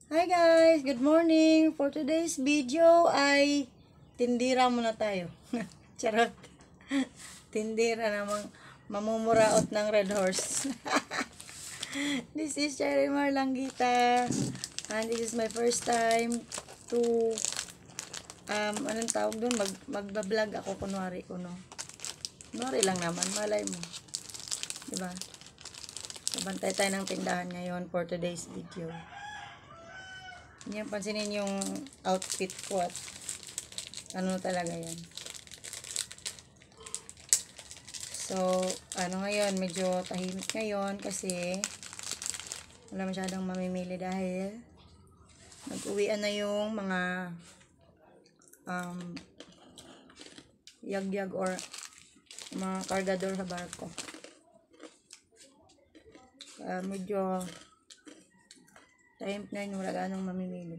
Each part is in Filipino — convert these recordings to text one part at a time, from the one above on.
Hi guys! Good morning! For today's video ay tindira muna tayo. Charot! Tindira namang mamumuraot ng Red Horse. This is Cherry Mar Langgita and this is my first time to anong tawag dun? Magbablog ako kunwari ko, no? Kunwari lang naman, malay mo. Diba? Sabantay tayo ng tindahan ngayon for today's video. Hindi yung pansinin yung outfit ko at ano talaga yan. So, ngayon, medyo tahimik ngayon kasi wala masyadong mamimili dahil nag-uwian na yung mga yag-yag or mga kargador sa barko. Medyo tahimik na yun, wala ganong mamimili.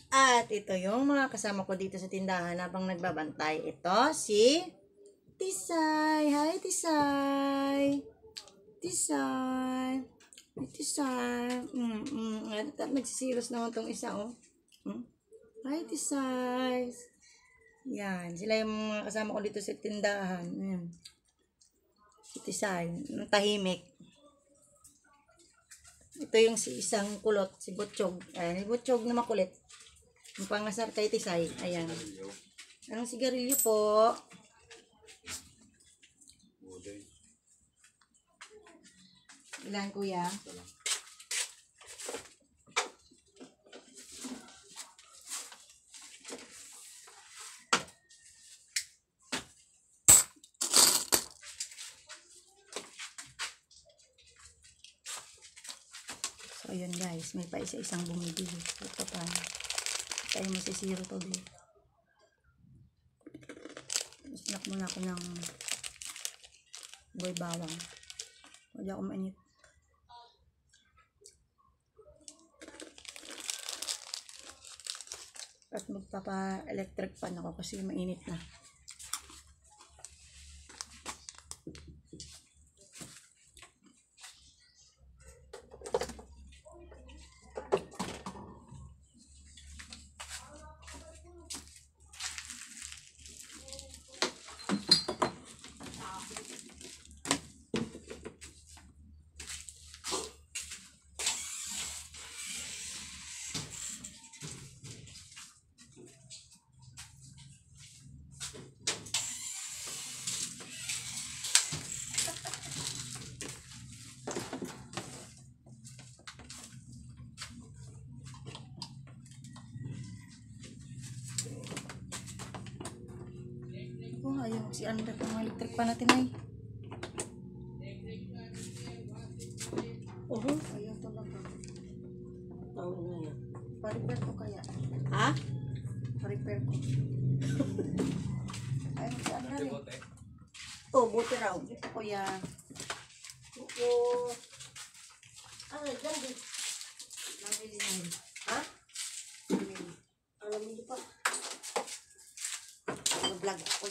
At ito yung mga kasama ko dito sa tindahan habang nagbabantay. Ito si Tisay. Hi Tisay. Tisay. Tisay. Nagsisilos naman tong isa, oh. Hi Tisay. Yan, sila yung mga kasama ko dito sa tindahan. Yan. Si Tisay, tahimik. Ito yung si isang kulot, si Butchog. Ayan, si Butchog na makulit. Yung pangasar kay Tisay. Ayan. Anong sigarilyo po? Ilan, kuya? So, ayun guys. May pa isa-isang bumibili. Ito pa. Tayo masisiro to din. Snack muna ako ng boy bawang. Huwag ako mainit. At magpapa-electric pan ako kasi mainit na. Oh, ayaw si Andra kung electric pa natin ay. Ayaw talaga. Tawag na yan. Pa-repair ko kaya. Ha? Pa-repair ko. Ayaw si Andra rin. Oh, buti raw. Ito kuya. Oo. Dyan din. Nabili na yun. Ha? Nabili. Alam mo pa. Mag-vlog ako.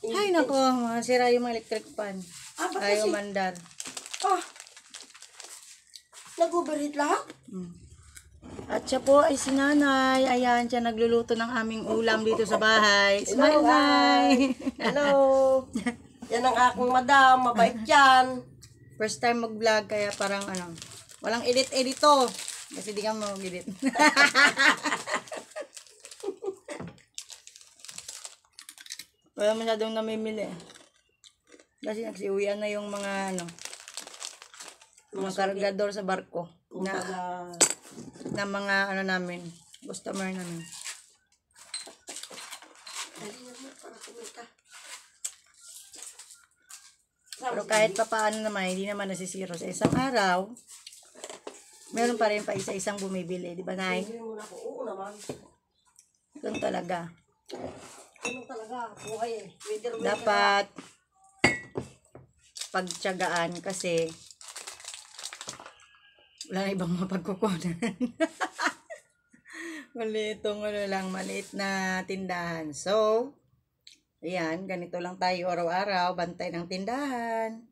Ay nako, masira yung electric pan. Ba't Ayaw kasi? mandar. Nag-overheat lahat? At siya po ay si Nanay. Ayan, siya nagluluto ng aming ulam dito sa bahay. Smile, Nay! Hello. Yan ang aking madam. Mabait yan. First time mag-vlog, kaya parang walang edit-edit to. Kasi di ka mag-edit. Wala masyadong namimili. Kasi nagsiuwian na yung mga mga kargador sa barko. Na mga namin, customer namin. Pero kahit pa paano naman, hindi naman nasisiro. Sa isang araw, meron pa rin pa isa-isang bumibili. Di ba, Nay? Oo naman. Ganun talaga. Ano talaga? Buhay eh. Dapat pagtiyagaan kasi wala na ibang mapagkukunan. Maliit na tindahan. So, Ayan, ganito lang tayo araw-araw, bantay ng tindahan.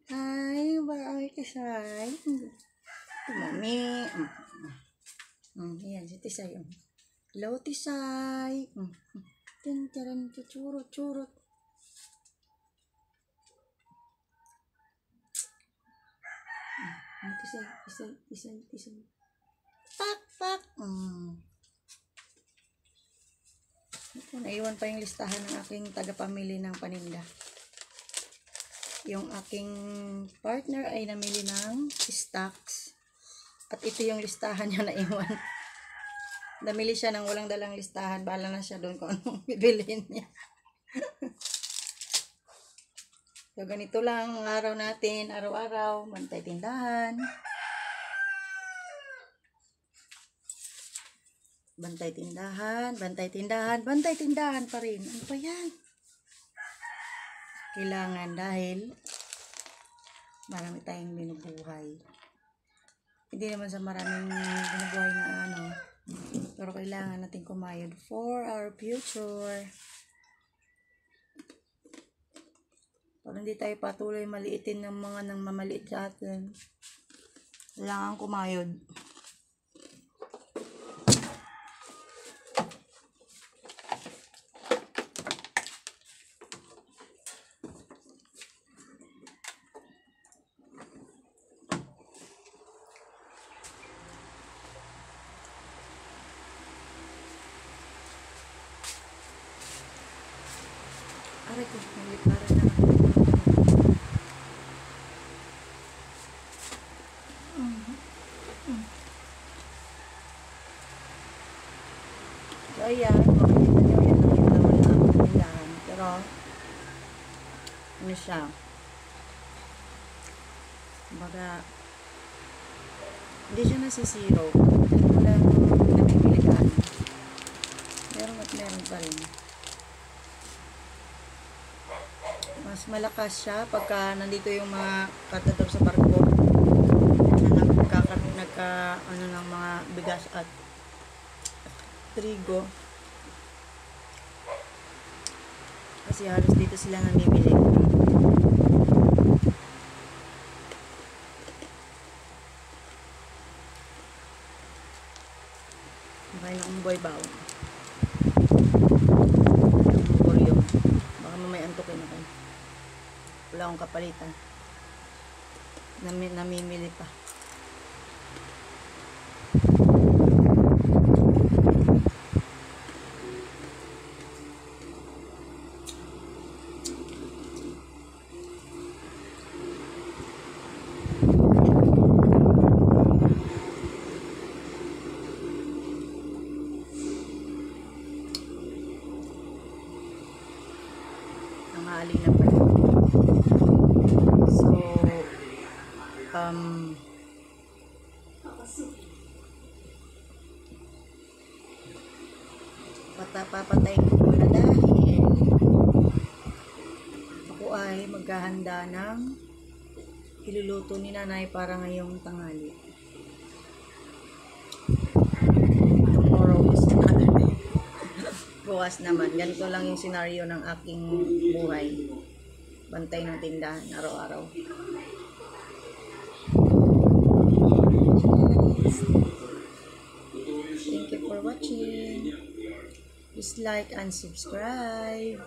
Hi, where are you, Tisay? Mami. Ayan, si Tisay. Hello, Tisay. Tintaran, churot, churot. Tisay. Pak, pak. Naiwan pa yung listahan ng aking tagapamili ng paninda. Yung aking partner ay namili ng stocks. At ito yung listahan niya na iwan. Namili siya ng walang dalang listahan. Bahala na siya doon kung anong bibilhin niya. So, ganito lang ang araw natin. Araw-araw. Bantay tindahan. Bantay tindahan. Bantay tindahan. Bantay tindahan pa rin. Ano pa yan? Kailangan dahil marami tayong binubuhay. Hindi naman sa maraming binubuhay na ano. Pero kailangan natin kumayod for our future. Para hindi tayo patuloy maliitin ng mga nang mamaliit sa atin. Kailangan kumayod. Aray ko, nalipara na. So, ayan. Makikita nyo, yan lang yung laman na ang tindahan. Pero, ano siya? Kumbaga, hindi siya nasisiro. Walang namimilikan. Meron at meron pa rin. Mas malakas siya pagka nandito yung mga katador sa barko na ano ng mga bigas at trigo. Kasi halos dito sila namimili. Makain ng umboy bao. Baka mamaya antukin ako. Wala akong kapalitan. Namimili pa. Ang hali na pala. So, papatayin ko muna dahil ako ay maghahanda ng iluluto ni nanay para ngayong tanghali. Tomorrow is Saturday. Bukas naman. Ganito lang yung senaryo ng aking buhay. Bantay ng tindahan araw-araw. Thank you for watching. Please like and subscribe.